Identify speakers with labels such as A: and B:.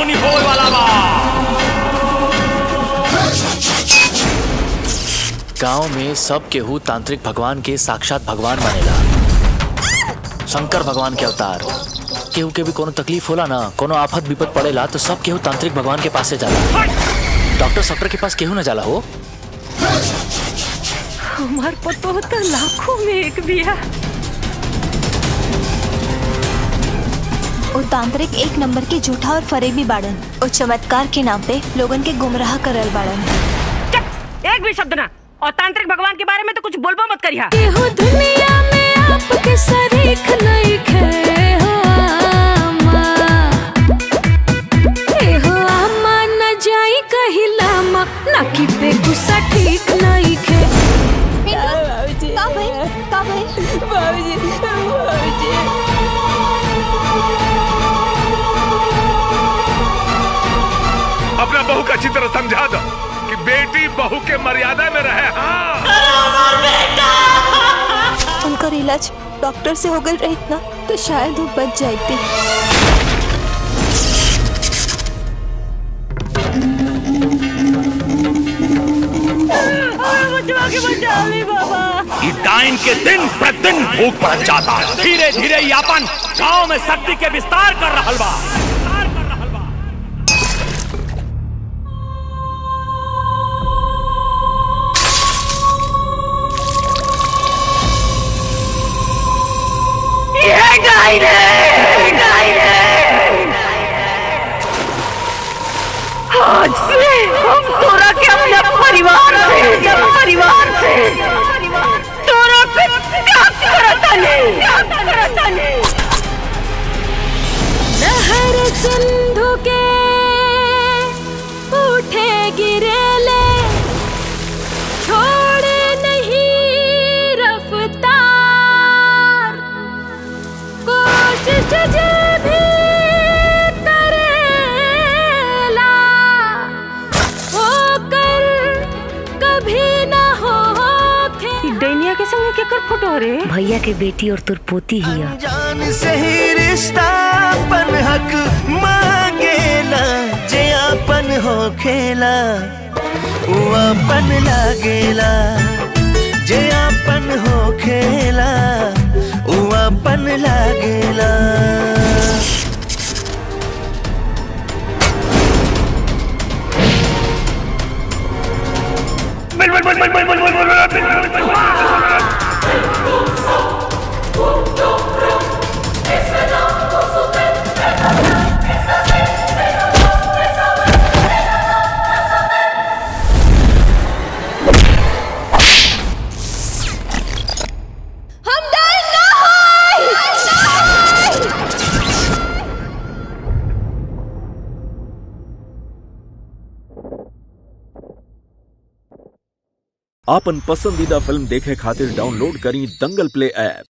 A: होनी होए वाला बा।
B: गांव में सब केहू तांत्रिक भगवान के साक्षात भगवान मानेला। शंकर भगवान के अवतार। केहू के भी कोनो तकलीफ होला ना, कोनो आफत विपत पड़ेला तो सब केहू तांत्रिक भगवान के पास से जाला। डॉक्टर सॉक्टर के पास केहू न जाला हो।
C: हमार पतो तो लाखों में एक भी है।
D: वो तांत्रिक एक नंबर के झूठा और फरेबी बाड़न। और चमत्कार के नाम पे लोगन के गुमराह करल बाड़न।
C: एक भी शब्द ना। और तांत्रिक भगवान के बारे में तो कुछ बोलबो मत करिहा।
E: दुनिया में आपके शरीक नहीं खे हो आमा। हो आमा न जाई कहीं लामा, ना कि पे गुस्सा ठीक नहीं खे।
D: का भाई?
F: अपना बहू का अच्छी तरह समझा दो कि बेटी बहू के मर्यादा में रहे। हाँ।
D: उनका इलाज डॉक्टर से हो गई रही ना तो शायद वो बच जाती।
A: डाइन के दिन प्रतिदिन भूख बढ़ जाता। धीरे धीरे यापन गांव में शक्ति के विस्तार कर रहल बा।
C: आज से हम तोरा के अपने परिवार से तोरा पे त्याग करतानी।
E: लहर सिंधु के उठे गिरेले, छोड़े नहीं रफ्तार। कोशिश जे भी करेला, होकर कभी ना होखे।
C: दैनिया के संग केकर फोटो रे?
G: भैया के बेटी और तुर पोती ही है।
H: जान से ही रिश्ता अपन हक मांगेला, जे अपन हो खेला वो अपन लागेला। जे अपन हो खेला वो अपन लागेला।
I: आपन पसंदीदा फिल्म देखे खातिर डाउनलोड करी दंगल प्ले ऐप।